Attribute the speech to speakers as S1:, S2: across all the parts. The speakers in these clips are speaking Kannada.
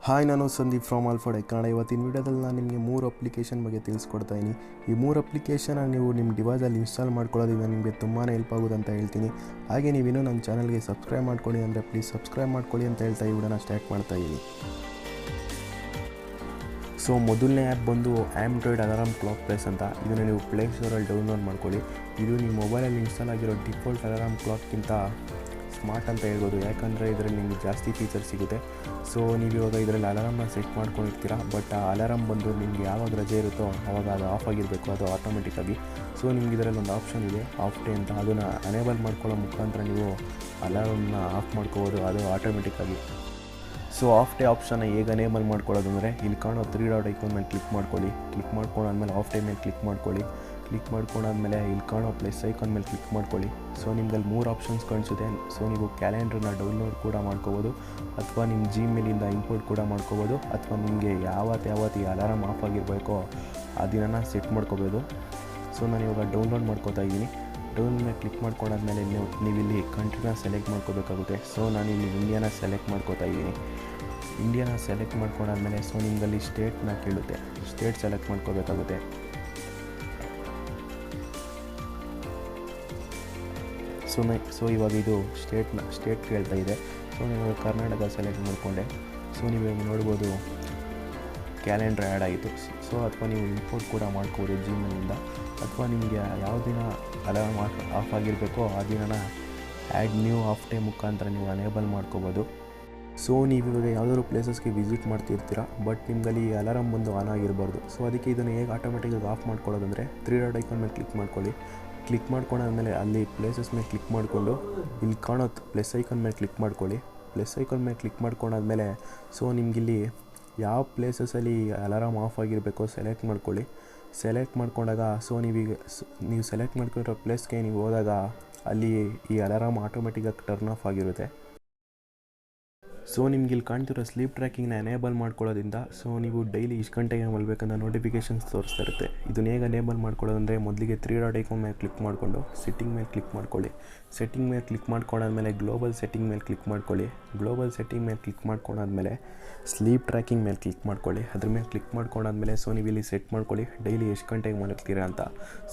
S1: ಹಾಯ್, ನಾನು ಸಂದೀಪ್ ಫ್ರಮ್ ಆಲ್ಫಾಟೆಕ್ ಕನ್ನಡ. ಇವತ್ತಿನ ವೀಡಿಯೋದಲ್ಲಿ ನಾನು ನಿಮಗೆ 3 ಅಪ್ಲಿಕೇಶನ್ ಬಗ್ಗೆ ತಿಳಿಸ್ಕೊಡ್ತಾ ಇದ್ದೀನಿ. ಈ 3 ಅಪ್ಲಿಕೇಶನ್ ನೀವು ನಿಮ್ಮ ಡಿವೈಸಲ್ಲಿ ಇನ್ಸ್ಟಾಲ್ ಮಾಡ್ಕೊಳ್ಳೋದ್ರಿಂದ ನಿಮಗೆ ತುಂಬಾ ಹೆಲ್ಪ್ ಆಗುತ್ತೆ ಅಂತ ಹೇಳ್ತೀನಿ. ಹಾಗೆ ನೀವಿನ್ನೂ ನನ್ನ ಚಾನಲ್ಗೆ ಸಬ್ಸ್ಕ್ರೈಬ್ ಮಾಡ್ಕೊಳ್ಳಿ ಅಂದರೆ ಪ್ಲೀಸ್ ಸಬ್ಸ್ಕ್ರೈಬ್ ಮಾಡ್ಕೊಳ್ಳಿ ಅಂತ ಹೇಳ್ತಾ ಈ ವಿಡಿಯೋನ ಸ್ಟಾರ್ಟ್ ಮಾಡ್ತಾ ಇದ್ದೀನಿ. ಸೊ ಮೊದಲನೇ ಆ್ಯಪ್ ಬಂದು ಆ್ಯಂಡ್ರಾಯ್ಡ್ ಅಲಾರಾಮ್ ಕ್ಲಾಕ್ ಪ್ಲೇಸ್ ಅಂತ. ಇದನ್ನು ನೀವು ಪ್ಲೇಸ್ಟೋರಲ್ಲಿ ಡೌನ್ಲೋಡ್ ಮಾಡ್ಕೊಳ್ಳಿ. ಇದು ನಿಮ್ಮ ಮೊಬೈಲಲ್ಲಿ ಇನ್ಸ್ಟಾಲ್ ಆಗಿರೋ ಡಿಫಾಲ್ಟ್ ಅಲಾರಾಮ್ ಕ್ಲಾಕ್ಗಿಂತ ಸ್ಮಾರ್ಟ್ ಅಂತ ಹೇಳ್ಬೋದು, ಯಾಕಂದರೆ ಇದರಲ್ಲಿ ನಿಮಗೆ ಜಾಸ್ತಿ ಫೀಚರ್ಸ್ ಸಿಗುತ್ತೆ. ಸೊ ನೀವು ಇವಾಗ ಇದರಲ್ಲಿ ಅಲಾರಾಮ್ನ ಸೆಟ್ ಮಾಡ್ಕೊಂಡಿರ್ತೀರ, ಬಟ್ ಆ ಅಲಾರಾಮ್ ಬಂದು ನಿಮಗೆ ಯಾವಾಗ ರಜೆ ಇರುತ್ತೋ ಆವಾಗ ಅದು ಆಫ್ ಆಗಿರಬೇಕು, ಅದು ಆಟೋಮೆಟಿಕ್ಕಾಗಿ. ಸೊ ನಿಮ್ಗೆ ಇದರಲ್ಲಿ ಒಂದು ಆಪ್ಷನ್ ಇದೆ ಆಫ್ ಡೇ ಅಂತ, ಅದನ್ನು ಅನೇಬಲ್ ಮಾಡ್ಕೊಳ್ಳೋ ಮುಖಾಂತರ ನೀವು ಅಲಾರಾಮ್ನ ಆಫ್ ಮಾಡ್ಕೋಬೋದು, ಅದು ಆಟೋಮೆಟಿಕ್ಕಾಗಿ. ಸೊ ಆಫ್ ಡೇ ಆಪ್ಷನ್ನ ಹೇಗೆ ಅನೇಬಲ್ ಮಾಡ್ಕೊಳ್ಳೋದು ಅಂದರೆ, ಇಲ್ಲಿ ಕಾಣೋ 3 ಡಾಟ್ ಐಕಾನ್ ಮೇಲೆ ಕ್ಲಿಕ್ ಮಾಡ್ಕೊಳ್ಳಿ. ಕ್ಲಿಕ್ ಮಾಡ್ಕೊಂಡಾದ್ಮೇಲೆ ಆಫ್ ಡೇ ಮೇಲೆ ಕ್ಲಿಕ್ ಮಾಡ್ಕೊಳ್ಳಿ. ಕ್ಲಿಕ್ ಮಾಡ್ಕೊಂಡಾದ್ಮೇಲೆ ಇಲ್ಲಿ ಕಾಣೋ ಪ್ಲಸ್ ಐಕಾನ್ ಮೇಲೆ ಕ್ಲಿಕ್ ಮಾಡ್ಕೊಳ್ಳಿ. ಸೊ ನಿಮ್ಗಲ್ಲಿ 3 ಆಪ್ಷನ್ಸ್ ಕಾಣಿಸುತ್ತೆ. ಸೊ ನೀವು ಕ್ಯಾಲೆಂಡ್ರನ್ನ ಡೌನ್ಲೋಡ್ ಕೂಡ ಮಾಡ್ಕೋಬೋದು, ಅಥವಾ ನಿಮ್ಮ ಜಿಮೇಲಿಂದ ಇಂಪೋರ್ಟ್ ಕೂಡ ಮಾಡ್ಕೋಬೋದು, ಅಥವಾ ನಿಮಗೆ ಯಾವತ್ತು ಈ ಅಲಾರಾಮ್ ಆಫ್ ಆಗಿರಬೇಕೋ ಆ ದಿನನ ಸೆಟ್ ಮಾಡ್ಕೋಬೋದು. ಸೊ ನಾನು ಇವಾಗ ಡೌನ್ಲೋಡ್ ಮಾಡ್ಕೋತಾ ಇದ್ದೀನಿ. ಡೌನ್ಲೋಡ್ ಮೇಲೆ ಕ್ಲಿಕ್ ಮಾಡ್ಕೊಂಡಾದ್ಮೇಲೆ ನೀವು ಇಲ್ಲಿ ಕಂಟ್ರಿನ ಸೆಲೆಕ್ಟ್ ಮಾಡ್ಕೋಬೇಕಾಗುತ್ತೆ. ಸೊ ನಾನು ಇಲ್ಲಿ ಇಂಡಿಯಾನ ಸೆಲೆಕ್ಟ್ ಮಾಡ್ಕೋತಾ ಇದ್ದೀನಿ. ಇಂಡಿಯಾನ ಸೆಲೆಕ್ಟ್ ಮಾಡ್ಕೊಂಡಾದ್ಮೇಲೆ ಸೊ ನಿಮಗಲ್ಲಿ ಸ್ಟೇಟ್ನ ಕೇಳುತ್ತೆ, ಸ್ಟೇಟ್ ಸೆಲೆಕ್ಟ್ ಮಾಡ್ಕೋಬೇಕಾಗುತ್ತೆ. ಸೊ ಇವಾಗ ಇದು ಸ್ಟೇಟ್ ಕೇಳ್ತಾ ಇದೆ. ಸೊ ನೀವು ಕರ್ನಾಟಕ ಸೆಲೆಕ್ಟ್ ಮಾಡಿಕೊಂಡೆ. ಸೊ ನೀವು ನೋಡ್ಬೋದು ಕ್ಯಾಲೆಂಡ್ರ್ ಆ್ಯಡ್ ಆಯಿತು. ಸೊ ಅಥವಾ ನೀವು ಇಂಪೋರ್ಟ್ ಕೂಡ ಮಾಡ್ಕೋಬೋದು ಜಿಮೇಲಿಂದ, ಅಥವಾ ನಿಮಗೆ ಯಾವ ದಿನ ಅಲಾರ್ಮ್ ಆಫ್ ಆಗಿರಬೇಕೋ ಆ ದಿನನ ಆ್ಯಡ್ ನ್ಯೂ ಆಫ್ ಡೇ ಮುಖಾಂತರ ನೀವು ಅನೇಬಲ್ ಮಾಡ್ಕೋಬೋದು. ಸೊ ನೀವು ಇವಾಗ ಯಾವುದಾದ್ರು ಪ್ಲೇಸಸ್ಗೆ ವಿಸಿಟ್ ಮಾಡ್ತಿರ್ತೀರ, ಬಟ್ ನಿಮ್ಗಲ್ಲಿ ಅಲಾರಾಮ್ ಬಂದು ಆನ್ ಆಗಿರಬಾರ್ದು. ಸೊ ಅದಕ್ಕೆ ಇದನ್ನು ಹೇಗೆ ಆಟೋಮೆಟಿಕ್ಕಾಗಿ ಆಫ್ ಮಾಡ್ಕೊಳ್ಳೋದಂದರೆ, 3 ಡಾಟ್ ಐಕಾನ್ ಮೇಲೆ ಕ್ಲಿಕ್ ಮಾಡ್ಕೊಳ್ಳಿ. ಕ್ಲಿಕ್ ಮಾಡ್ಕೊಂಡಾದ್ಮೇಲೆ ಅಲ್ಲಿ ಪ್ಲೇಸಸ್ ಮೇಲೆ ಕ್ಲಿಕ್ ಮಾಡಿಕೊಂಡು ಇಲ್ಲಿ ಕಾಣೋ ಪ್ಲಸ್ ಐಕಾನ್ ಮೇಲೆ ಕ್ಲಿಕ್ ಮಾಡ್ಕೊಳ್ಳಿ. ಪ್ಲಸ್ ಐಕಾನ್ ಮೇಲೆ ಕ್ಲಿಕ್ ಮಾಡ್ಕೊಂಡಾದ್ಮೇಲೆ ಸೊ ನಿಮಗಿಲ್ಲಿ ಯಾವ ಪ್ಲೇಸಸಲ್ಲಿ ಅಲಾರಾಮ್ ಆಫ್ ಆಗಿರಬೇಕೋ ಸೆಲೆಕ್ಟ್ ಮಾಡ್ಕೊಳ್ಳಿ. ಸೆಲೆಕ್ಟ್ ಮಾಡ್ಕೊಂಡಾಗ ಸೊ ನೀವು ಸೆಲೆಕ್ಟ್ ಮಾಡ್ಕೊಂಡಿರೋ ಪ್ಲೇಸ್ಗೆ ನೀವು ಹೋದಾಗ ಅಲ್ಲಿ ಈ ಅಲಾರಾಮ್ ಆಟೋಮೆಟಿಕ್ಕಾಗಿ ಟರ್ನ್ ಆಫ್ ಆಗಿರುತ್ತೆ. ಸೊ ನಿಮ್ಗೆ ಇಲ್ಲಿ ಕಾಣ್ತಿರೋ ಸ್ಲೀಪ್ ಟ್ರ್ಯಾಕಿಂಗ್ನ ಎನೇಬಲ್ ಮಾಡ್ಕೊಳ್ಳೋದ್ರಿಂದ ಸೊ ನೀವು ಡೈಲಿ ಇಷ್ಟು ಗಂಟೆಗೆ ಮಲ್ಬೇಕಂತ ನೋಟಿಫಿಕೇಷನ್ಸ್ ತೋರಿಸ್ತಾ ಇರುತ್ತೆ. ಇದನ್ನ ಹೇಗೆ ಎನೇಬಲ್ ಮಾಡ್ಕೊಳ್ಳೋದಂದರೆ, ಮೊದಲಿಗೆ 3 ಡಾಟ್ ಐಕಾನ್ ಮೇಲೆ ಕ್ಲಿಕ್ ಮಾಡಿಕೊಂಡು ಸೆಟ್ಟಿಂಗ್ ಮೇಲೆ ಕ್ಲಿಕ್ ಮಾಡ್ಕೊಳ್ಳಿ. ಸೆಟ್ಟಿಂಗ್ ಮೇಲೆ ಕ್ಲಿಕ್ ಮಾಡ್ಕೊಂಡಾದ್ಮೇಲೆ ಗ್ಲೋಬಲ್ ಸೆಟ್ಟಿಂಗ್ ಮೇಲೆ ಕ್ಲಿಕ್ ಮಾಡ್ಕೊಳ್ಳಿ. ಗ್ಲೋಬಲ್ ಸೆಟ್ಟಿಂಗ್ ಮೇಲೆ ಕ್ಲಿಕ್ ಮಾಡ್ಕೊಂಡಾದ್ಮೇಲೆ ಸ್ಲೀಪ್ ಟ್ರ್ಯಾಕಿಂಗ್ ಮೇಲೆ ಕ್ಲಿಕ್ ಮಾಡ್ಕೊಳ್ಳಿ. ಅದ್ರ ಮೇಲೆ ಕ್ಲಿಕ್ ಮಾಡ್ಕೊಂಡಾದ್ಮೇಲೆ ಸೊ ನೀವು ಇಲ್ಲಿ ಸೆಟ್ ಮಾಡ್ಕೊಳ್ಳಿ ಡೈಲಿ ಎಷ್ಟು ಗಂಟೆಗೆ ಮಲಗ್ತೀರಾ ಅಂತ.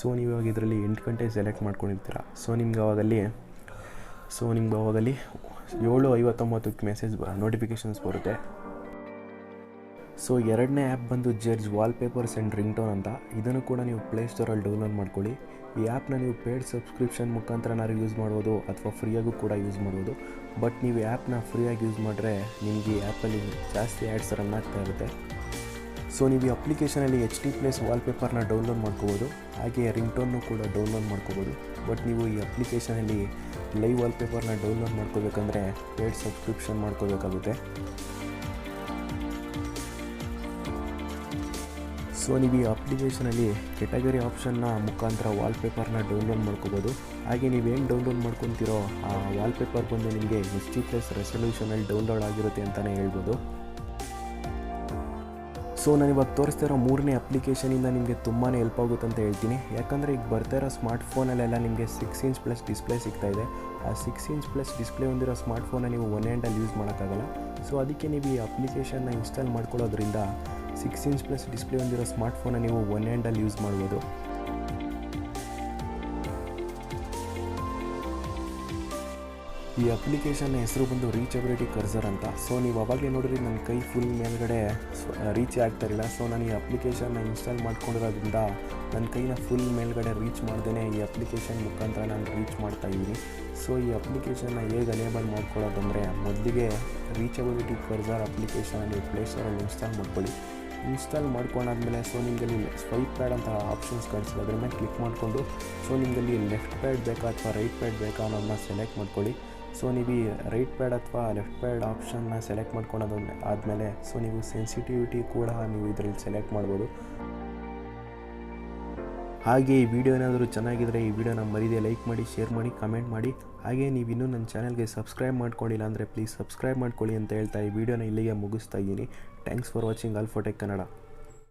S1: ಸೊ ನೀವು ಇವಾಗ ಇದರಲ್ಲಿ 8 ಗಂಟೆ ಸೆಲೆಕ್ಟ್ ಮಾಡ್ಕೊಂಡಿರ್ತೀರ. ಸೊ ನಿಮ್ಗೆ ಅವಾಗಲ್ಲಿ 7:59ಕ್ಕೆ ಮೆಸೇಜ್ ನೋಟಿಫಿಕೇಷನ್ಸ್ ಬರುತ್ತೆ. ಸೊ ಎರಡನೇ ಆ್ಯಪ್ ಬಂದು ಜಡ್ಜ್ ವಾಲ್ಪೇಪರ್ಸ್ ಆ್ಯಂಡ್ ರಿಂಗ್ಟೋನ್ ಅಂತ. ಇದನ್ನು ಕೂಡ ನೀವು ಪ್ಲೇಸ್ಟೋರಲ್ಲಿ ಡೌನ್ಲೋಡ್ ಮಾಡ್ಕೊಳ್ಳಿ. ಈ ಆ್ಯಪ್ನ ನೀವು ಪೇಯ್ಡ್ ಸಬ್ಸ್ಕ್ರಿಪ್ಷನ್ ಮುಖಾಂತರನಾದ್ರು ಯೂಸ್ ಮಾಡ್ಬೋದು, ಅಥವಾ ಫ್ರೀಯಾಗೂ ಕೂಡ ಯೂಸ್ ಮಾಡ್ಬೋದು. ಬಟ್ ನೀವು ಆ್ಯಪ್ನ ಫ್ರೀಯಾಗಿ ಯೂಸ್ ಮಾಡಿದ್ರೆ ನಿಮಗೆ ಈ ಆ್ಯಪಲ್ಲಿ ಜಾಸ್ತಿ ಆ್ಯಡ್ಸ್ ರನ್ ಆಗ್ತಾ ಇರುತ್ತೆ. ಸೊ ನೀವು ಈ ಅಪ್ಲಿಕೇಶನಲ್ಲಿ HD ಪ್ಲೇಸ್ ವಾಲ್ಪೇಪರ್ನ ಡೌನ್ಲೋಡ್ ಮಾಡ್ಕೋಬೋದು, ಹಾಗೆ ರಿಂಗ್ಟೋನ್ನು ಕೂಡ ಡೌನ್ಲೋಡ್ ಮಾಡ್ಕೋಬೋದು. ಬಟ್ ನೀವು ಈ ಅಪ್ಲಿಕೇಶನಲ್ಲಿ ಲೈವ್ ವಾಲ್ಪೇಪರ್ನ ಡೌನ್ಲೋಡ್ ಮಾಡ್ಕೋಬೇಕಂದ್ರೆ ಪೇಯ್ಡ್ ಸಬ್ಸ್ಕ್ರಿಪ್ಷನ್ ಮಾಡ್ಕೋಬೇಕಾಗುತ್ತೆ. ಸೊ ನೀವು ಈ ಅಪ್ಲಿಕೇಶನಲ್ಲಿ ಕೆಟಗರಿ ಆಪ್ಷನ್ನ ಮುಖಾಂತರ ವಾಲ್ಪೇಪರ್ನ ಡೌನ್ಲೋಡ್ ಮಾಡ್ಕೋಬೋದು. ಹಾಗೆ ನೀವೇನು ಡೌನ್ಲೋಡ್ ಮಾಡ್ಕೊತೀರೋ ಆ ವಾಲ್ಪೇಪರ್ ಬಂದು ನಿಮಗೆ HD ಪ್ಲಸ್ ರೆಸಲ್ಯೂಷನಲ್ಲಿ ಡೌನ್ಲೋಡ್ ಆಗಿರುತ್ತೆ ಅಂತಲೇ ಹೇಳ್ಬೋದು. ಸೊ ನಾನು ಇವಾಗ ತೋರಿಸ್ತಾ ಇರೋ 3ನೇ ಅಪ್ಲಿಕೇಶನಿಂದ ನಿಮಗೆ ತುಂಬಾ ಹೆಲ್ಪ್ ಆಗುತ್ತೆ ಅಂತ ಹೇಳ್ತೀನಿ. ಯಾಕಂದರೆ ಈಗ ಬರ್ತಾ ಇರೋ ಸ್ಮಾರ್ಟ್ಫೋನಲ್ಲೆಲ್ಲ ನಿಮಗೆ 6 ಇಂಚ್ ಪ್ಲಸ್ ಡಿಸ್ಪ್ಲೇ ಸಿಗ್ತಾ ಇದೆ. ಆ 6 ಇಂಚ್ ಪ್ಲಸ್ ಡಿಸ್ಪ್ಲೇ ಹೊಂದಿರೋ ಸ್ಮಾರ್ಟ್ಫೋನ್ನ ನೀವು ಒನ್ ಹ್ಯಾಂಡಲ್ಲಿ ಯೂಸ್ ಮಾಡೋಕ್ಕಾಗಲ್ಲ. ಸೊ ಅದಕ್ಕೆ ನೀವು ಈ ಅಪ್ಲಿಕೇಶನ್ನ ಇನ್ಸ್ಟಾಲ್ ಮಾಡ್ಕೊಳ್ಳೋದ್ರಿಂದ 6 ಇಂಚ್ ಪ್ಲಸ್ ಡಿಸ್ಪ್ಲೇ ಹೊಂದಿರೋ ಸ್ಮಾರ್ಟ್ಫೋನ್ನ ನೀವು ಒನ್ ಹ್ಯಾಂಡಲ್ಲಿ ಯೂಸ್ ಮಾಡ್ಬೋದು. ಈ ಅಪ್ಲಿಕೇಶನ್ನ ಹೆಸರು ಬಂದು ರೀಚಬಿಲಿಟಿ ಕರ್ಸರ್ ಅಂತ. ಸೊ ನೀವು ಅವಾಗಲೇ ನೋಡಿರಿ ನನ್ನ ಕೈ ಫುಲ್ ಮೇಲ್ಗಡೆ ರೀಚ್ ಆಗ್ತಾಯಿರಲಿಲ್ಲ. ಸೊ ನಾನು ಈ ಅಪ್ಲಿಕೇಶನ್ನ ಇನ್ಸ್ಟಾಲ್ ಮಾಡ್ಕೊಂಡಿರೋದ್ರಿಂದ ನನ್ನ ಕೈನ ಫುಲ್ ಮೇಲ್ಗಡೆ ರೀಚ್ ಮಾಡ್ದೇ ಈ ಅಪ್ಲಿಕೇಶನ್ ಮುಖಾಂತರ ನಾನು ರೀಚ್ ಮಾಡ್ತಾಯಿದ್ದೀನಿ. ಸೊ ಈ ಅಪ್ಲಿಕೇಶನ್ನ ಹೇಗೆ ಅನೇಬಲ್ ಮಾಡ್ಕೊಳ್ಳೋದಂದರೆ, ಮೊದಲಿಗೆ ರೀಚಬಿಲಿಟಿ ಕರ್ಸರ್ ಅಪ್ಲಿಕೇಶನ್ ನೀವು ಪ್ಲೇಸ್ಟೋರಲ್ಲಿ ಇನ್ಸ್ಟಾಲ್ ಮಾಡ್ಕೊಳ್ಳಿ. ಇನ್ಸ್ಟಾಲ್ ಮಾಡ್ಕೊಂಡಾದ್ಮೇಲೆ ಸೊ ನಿಮಗಲ್ಲಿ ಸ್ವೈಪ್ ಪ್ಯಾಡ್ ಅಂತ ಆಪ್ಷನ್ಸ್ ಕಾಣಿಸ್ತದೆ, ಅದ್ರ ಮೇಲೆ ಕ್ಲಿಕ್ ಮಾಡಿಕೊಂಡು ಸೊ ನಿಮಗಲ್ಲಿ ಲೆಫ್ಟ್ ಪ್ಯಾಡ್ ಬೇಕಾ ಅಥವಾ ರೈಟ್ ಪ್ಯಾಡ್ ಬೇಕಾ ಅನ್ನೋದನ್ನ ಸೆಲೆಕ್ಟ್ ಮಾಡ್ಕೊಳ್ಳಿ. ಸೊ ನೀವು ಈ ರೈಟ್ ಪ್ಯಾಡ್ ಅಥವಾ ಲೆಫ್ಟ್ ಪ್ಯಾಡ್ ಆಪ್ಷನ್ನ ಸೆಲೆಕ್ಟ್ ಮಾಡ್ಕೊಳ್ಳೋದು ಆದಮೇಲೆ ಸೊ ನೀವು ಸೆನ್ಸಿಟಿವಿಟಿ ಕೂಡ ನೀವು ಇದರಲ್ಲಿ ಸೆಲೆಕ್ಟ್ ಮಾಡ್ಬೋದು. ಹಾಗೆ ಈ ವಿಡಿಯೋ ಏನಾದರೂ ಚೆನ್ನಾಗಿದ್ದರೆ ಈ ವಿಡಿಯೋನ ಮರೀದೆ ಲೈಕ್ ಮಾಡಿ, ಶೇರ್ ಮಾಡಿ, ಕಮೆಂಟ್ ಮಾಡಿ. ಹಾಗೆ ನೀವು ಇನ್ನೂ ನನ್ನ ಚಾನಲ್ಗೆ ಸಬ್ಸ್ಕ್ರೈಬ್ ಮಾಡ್ಕೊಂಡಿಲ್ಲ ಅಂದರೆ ಪ್ಲೀಸ್ ಸಬ್ಸ್ಕ್ರೈಬ್ ಮಾಡ್ಕೊಳ್ಳಿ ಅಂತ ಹೇಳ್ತಾ ಈ ವಿಡಿಯೋನ ಇಲ್ಲಿಗೆ ಮುಗಿಸ್ತಾ ಇದ್ದೀನಿ. Thanks for watching Alpha Tech Kannada.